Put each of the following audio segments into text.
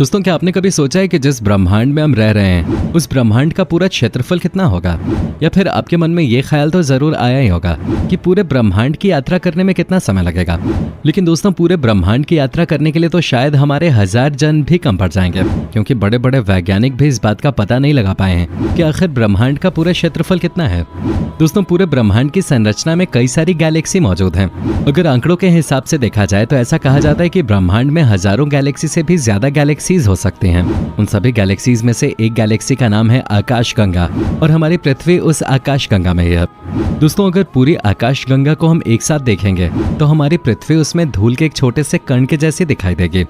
दोस्तों, क्या आपने कभी सोचा है कि जिस ब्रह्मांड में हम रह रहे हैं उस ब्रह्मांड का पूरा क्षेत्रफल कितना होगा? या फिर आपके मन में ये ख्याल तो जरूर आया ही होगा कि पूरे ब्रह्मांड की यात्रा करने में कितना समय लगेगा। लेकिन दोस्तों, पूरे ब्रह्मांड की यात्रा करने के लिए तो शायद हमारे 1000 जन भी कम पड़ जाएंगे, क्योंकि बड़े बड़े वैज्ञानिक भी इस बात का पता नहीं लगा पाए हैं कि आखिर ब्रह्मांड का पूरा क्षेत्रफल कितना है। दोस्तों, पूरे ब्रह्मांड की संरचना में कई सारी गैलेक्सी मौजूद हैं। अगर आंकड़ों के हिसाब से देखा जाए तो ऐसा कहा जाता है कि ब्रह्मांड में हजारों गैलेक्सी से भी ज्यादा गैलेक्सीज हो सकती हैं। उन सभी गैलेक्सीज में से एक गैलेक्सी का नाम है आकाशगंगा, और हमारी पृथ्वी उस आकाशगंगा में है। दोस्तों, अगर पूरी आकाशगंगा को हम एक साथ देखेंगे तो हमारी पृथ्वी उसमें धूल के एक छोटे से कण के जैसी दिखाई देगी।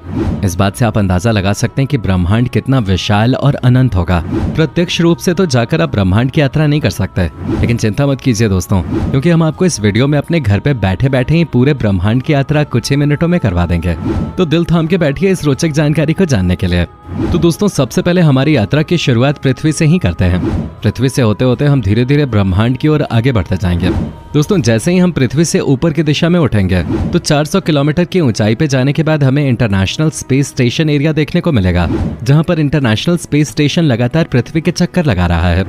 इस बात से आप अंदाजा लगा सकते हैं कि ब्रह्मांड कितना विशाल और अनंत होगा। प्रत्यक्ष रूप से तो जाकर आप ब्रह्मांड की यात्रा नहीं कर सकते, लेकिन चिंता मत कीजिए दोस्तों, क्योंकि हम आपको इस वीडियो में अपने घर पे बैठे बैठे ही पूरे ब्रह्मांड की यात्रा कुछ ही मिनटों में करवा देंगे। तो दिल थाम के बैठिए इस रोचक जानकारी को जानने के लिए। तो दोस्तों, सबसे पहले हमारी यात्रा की शुरुआत पृथ्वी से ही करते हैं। पृथ्वी से होते होते हम धीरे धीरे ब्रह्मांड की ओर आगे बढ़ते जाएंगे। दोस्तों, जैसे ही हम पृथ्वी से ऊपर की दिशा में उठेंगे तो 400 किलोमीटर की ऊंचाई पे जाने के बाद हमें इंटरनेशनल स्पेस स्टेशन एरिया देखने को मिलेगा, जहां पर इंटरनेशनल स्पेस स्टेशन लगातार पृथ्वी के चक्कर लगा रहा है।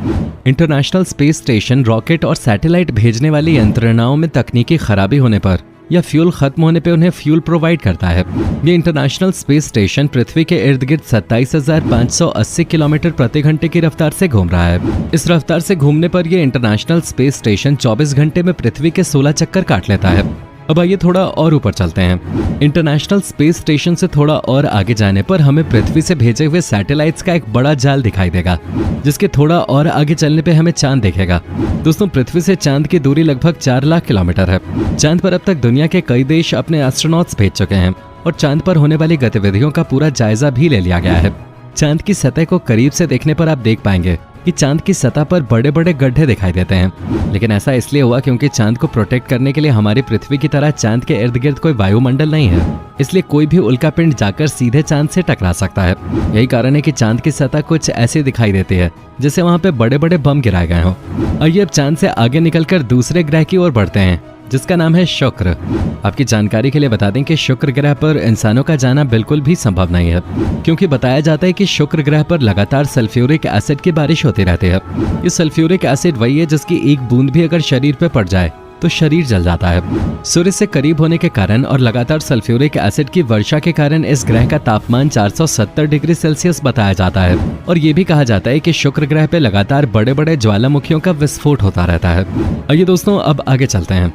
इंटरनेशनल स्पेस स्टेशन रॉकेट और सैटेलाइट भेजने वाली यंत्रणाओं में तकनीकी खराबी होने पर या फ्यूल खत्म होने पे उन्हें फ्यूल प्रोवाइड करता है। ये इंटरनेशनल स्पेस स्टेशन पृथ्वी के इर्द गिर्द 27,580 किलोमीटर प्रति घंटे की रफ्तार से घूम रहा है। इस रफ्तार से घूमने पर यह इंटरनेशनल स्पेस स्टेशन 24 घंटे में पृथ्वी के 16 चक्कर काट लेता है। अब आइए थोड़ा और ऊपर चलते हैं। इंटरनेशनल स्पेस स्टेशन से थोड़ा और आगे जाने पर हमें पृथ्वी से भेजे हुए सैटेलाइट्स का एक बड़ा जाल दिखाई देगा, जिसके थोड़ा और आगे चलने पे हमें चांद दिखेगा। दोस्तों, पृथ्वी से चांद की दूरी लगभग 4 लाख किलोमीटर है। चांद पर अब तक दुनिया के कई देश अपने एस्ट्रोनॉट्स भेज चुके हैं और चांद पर होने वाली गतिविधियों का पूरा जायजा भी ले लिया गया है। चांद की सतह को करीब से देखने पर आप देख पाएंगे कि चांद की सतह पर बड़े बड़े गड्ढे दिखाई देते हैं। लेकिन ऐसा इसलिए हुआ क्योंकि चांद को प्रोटेक्ट करने के लिए हमारी पृथ्वी की तरह चांद के इर्द गिर्द कोई वायुमंडल नहीं है, इसलिए कोई भी उल्कापिंड जाकर सीधे चांद से टकरा सकता है। यही कारण है कि चांद की सतह कुछ ऐसी दिखाई देती है जैसे वहां पे बड़े बड़े बम गिराए गए हों। आइए अब चांद से आगे निकलकर दूसरे ग्रह की ओर बढ़ते हैं, जिसका नाम है शुक्र। आपकी जानकारी के लिए बता दें कि शुक्र ग्रह पर इंसानों का जाना बिल्कुल भी संभव नहीं है, क्योंकि बताया जाता है कि शुक्र ग्रह पर लगातार सल्फ्यूरिक एसिड की बारिश होती रहती है। ये सल्फ्यूरिक एसिड वही है जिसकी एक बूंद भी अगर शरीर पर पड़ जाए तो शरीर जल जाता है। सूर्य से करीब होने के कारण और लगातार सल्फ्यूरिक एसिड की वर्षा के कारण इस ग्रह का तापमान 470 डिग्री सेल्सियस बताया जाता है। और ये भी कहा जाता है कि शुक्र ग्रह पे लगातार बड़े बड़े ज्वालामुखियों का विस्फोट होता रहता है। आइए दोस्तों, अब आगे चलते हैं।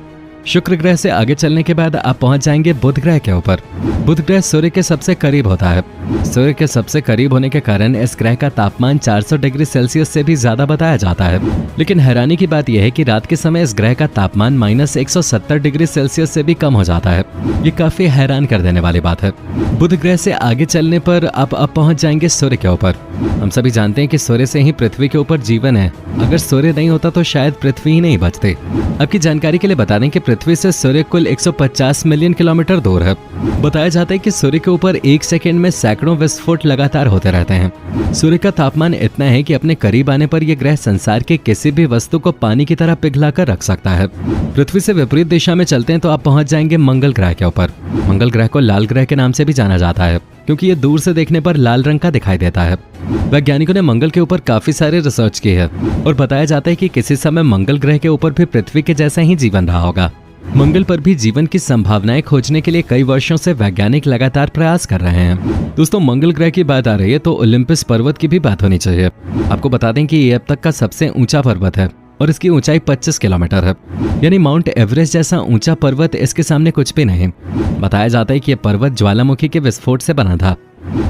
शुक्र ग्रह से आगे चलने के बाद आप पहुंच जाएंगे बुध ग्रह के ऊपर। बुध ग्रह सूर्य के सबसे करीब होता है। सूर्य के सबसे करीब होने के कारण इस ग्रह का तापमान 400 डिग्री सेल्सियस से भी ज्यादा बताया जाता है। लेकिन हैरानी की बात यह है कि रात के समय इस ग्रह का तापमान -170 डिग्री सेल्सियस से भी कम हो जाता है। ये काफी हैरान कर देने वाली बात है। बुध ग्रह से आगे चलने पर आप अब पहुंच जाएंगे सूर्य के ऊपर। हम सभी जानते हैं कि सूर्य से ही पृथ्वी के ऊपर जीवन है। अगर सूर्य नहीं होता तो शायद पृथ्वी ही नहीं बचती। आपकी जानकारी के लिए बता दें कि पृथ्वी से सूर्य कुल 150 मिलियन किलोमीटर दूर है। बताया जाता है कि सूर्य के ऊपर 1 सेकंड में सैकड़ों विस्फोट लगातार होते रहते हैं। सूर्य का तापमान इतना है कि अपने करीब आने पर यह ग्रह संसार के किसी भी वस्तु को पानी की तरह पिघला कर रख सकता है। पृथ्वी से विपरीत दिशा में चलते हैं तो आप पहुंच जाएंगे मंगल ग्रह के ऊपर। मंगल ग्रह को लाल ग्रह के नाम से भी जाना जाता है, क्योंकि ये दूर से देखने पर लाल रंग का दिखाई देता है। वैज्ञानिकों ने मंगल के ऊपर काफी सारे रिसर्च की है और बताया जाता है कि किसी समय मंगल ग्रह के ऊपर भी पृथ्वी के जैसा ही जीवन रहा होगा। मंगल पर भी जीवन की संभावनाएं खोजने के लिए कई वर्षों से वैज्ञानिक लगातार प्रयास कर रहे हैं। दोस्तों, मंगल ग्रह की बात आ रही है तो ओलंपस पर्वत की भी बात होनी चाहिए। आपको बता दें कि ये अब तक का सबसे ऊंचा पर्वत है और इसकी ऊंचाई 25 किलोमीटर है, यानी माउंट एवरेस्ट जैसा ऊंचा पर्वत इसके सामने कुछ भी नहीं। बताया जाता है कि यह पर्वत ज्वालामुखी के विस्फोट से बना था।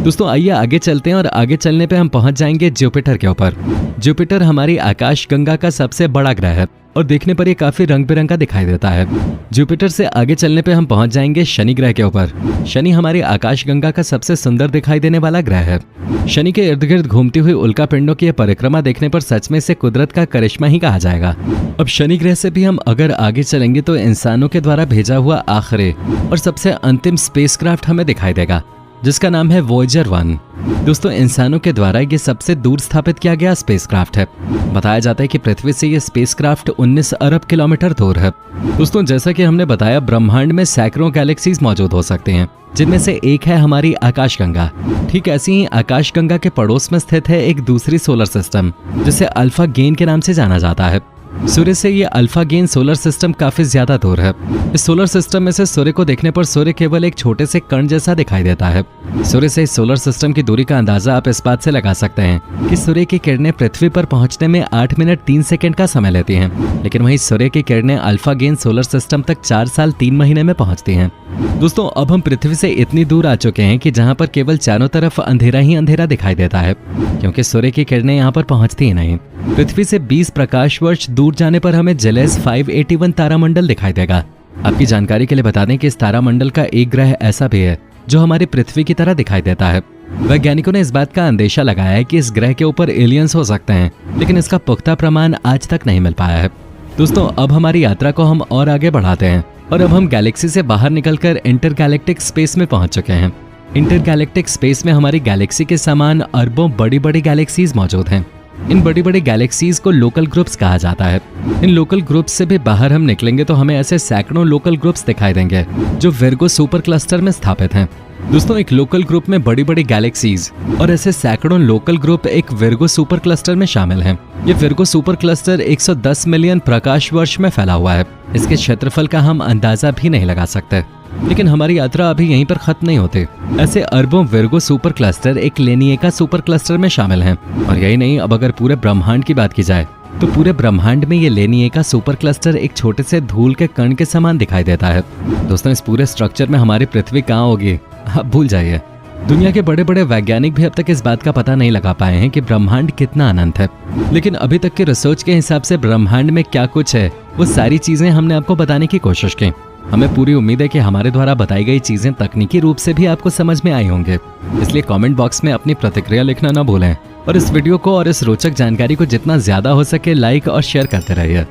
दोस्तों, आइए आगे चलते हैं और आगे चलने पे हम पहुंच जाएंगे जुपिटर के ऊपर। जुपिटर हमारी आकाशगंगा का सबसे बड़ा ग्रह है और देखने पर ये काफी रंग बिरंगा दिखाई देता है। जुपिटर से आगे चलने पे हम पहुंच जाएंगे शनि ग्रह के ऊपर। शनि हमारी आकाशगंगा का सबसे सुंदर दिखाई देने वाला ग्रह है। शनि के इर्द गिर्द घूमती हुई उल्कापिंडों की परिक्रमा देखने पर सच में इसे कुदरत का करिश्मा ही कहा जाएगा। अब शनि ग्रह से भी हम अगर आगे चलेंगे तो इंसानों के द्वारा भेजा हुआ आखिरी और सबसे अंतिम स्पेसक्राफ्ट हमें दिखाई देगा, जिसका नाम है वॉयेजर 1। दोस्तों इंसानों के द्वारा ये सबसे दूर स्थापित किया गया स्पेसक्राफ्ट है। बताया जाता है कि पृथ्वी से ये स्पेसक्राफ्ट 19 अरब किलोमीटर दूर है। दोस्तों जैसा कि हमने बताया, ब्रह्मांड में सैकड़ों गैलेक्सीज मौजूद हो सकते हैं, जिनमें से एक है हमारी आकाशगंगा। ठीक ऐसी ही आकाशगंगा के पड़ोस में स्थित है एक दूसरी सोलर सिस्टम, जिसे अल्फा गेन के नाम से जाना जाता है। सूर्य से ये अल्फा गेन सोलर सिस्टम काफी ज्यादा दूर है। इस सोलर सिस्टम में से सूर्य को देखने पर सूर्य केवल एक छोटे से कण जैसा दिखाई देता है। सूर्य से इस सोलर सिस्टम की दूरी का अंदाजा आप इस बात से लगा सकते हैं कि सूर्य की किरणें पृथ्वी पर पहुंचने में 8 मिनट 3 सेकंड का समय लेती हैं, लेकिन वहीं सूर्य की किरणें अल्फा गेन सोलर सिस्टम तक 4 साल 3 महीने में पहुंचती हैं। दोस्तों अब हम पृथ्वी से इतनी दूर आ चुके हैं कि जहां पर केवल चारों तरफ अंधेरा ही अंधेरा दिखाई देता है, क्योंकि सूर्य की किरणें यहाँ पर पहुंचती ही नहीं। पृथ्वी से 20 प्रकाश वर्ष दूर जाने पर हमें जेलेस 581 तारामंडल दिखाई देगा। आपकी जानकारी के लिए बता दें कि इस तारामंडल का एक ग्रह ऐसा भी है जो हमारी पृथ्वी की तरह दिखाई देता है। वैज्ञानिकों ने इस बात का अंदेशा लगाया है कि इस ग्रह के ऊपर एलियंस हो सकते हैं, लेकिन इसका पुख्ता प्रमाण आज तक नहीं मिल पाया है। दोस्तों अब हमारी यात्रा को हम और आगे बढ़ाते हैं और अब हम गैलेक्सी से बाहर निकलकर इंटरगैलेक्टिक स्पेस में पहुंच चुके हैं। इंटरगैलेक्टिक स्पेस में हमारी गैलेक्सी के समान अरबों बड़ी बड़ी गैलेक्सीज मौजूद हैं। इन बड़ी बड़ी गैलेक्सीज को लोकल ग्रुप्स कहा जाता है। इन लोकल ग्रुप्स से भी बाहर हम निकलेंगे तो हमें ऐसे सैकड़ों लोकल ग्रुप्स दिखाई देंगे जो विर्गो सुपर क्लस्टर में स्थापित हैं। दोस्तों एक लोकल ग्रुप में बड़ी बड़ी गैलेक्सीज और ऐसे सैकड़ों लोकल ग्रुप एक विर्गो सुपर क्लस्टर में शामिल हैं। ये विर्गो सुपर क्लस्टर 110 मिलियन प्रकाश वर्ष में फैला हुआ है। इसके क्षेत्रफल का हम अंदाजा भी नहीं लगा सकते, लेकिन हमारी यात्रा अभी यहीं पर खत्म नहीं होती। ऐसे अरबों विर्गो सुपर क्लस्टर एक लेनिएका सुपर क्लस्टर में शामिल हैं। और यही नहीं, अब अगर पूरे ब्रह्मांड की बात की जाए तो पूरे ब्रह्मांड में ये लेनिएका सुपर क्लस्टर एक छोटे से धूल के कण के समान दिखाई देता है। दोस्तों इस पूरे स्ट्रक्चर में हमारी पृथ्वी कहाँ होगी, आप भूल जाइए। दुनिया के बड़े बड़े वैज्ञानिक भी अब तक इस बात का पता नहीं लगा पाए हैं कि ब्रह्मांड कितना अनंत है। लेकिन अभी तक के रिसर्च के हिसाब से ब्रह्मांड में क्या कुछ है, वो सारी चीजें हमने आपको बताने की कोशिश की। हमें पूरी उम्मीद है कि हमारे द्वारा बताई गई चीजें तकनीकी रूप से भी आपको समझ में आई होंगे। इसलिए कमेंट बॉक्स में अपनी प्रतिक्रिया लिखना ना भूलें और इस वीडियो को और इस रोचक जानकारी को जितना ज्यादा हो सके लाइक और शेयर करते रहिए।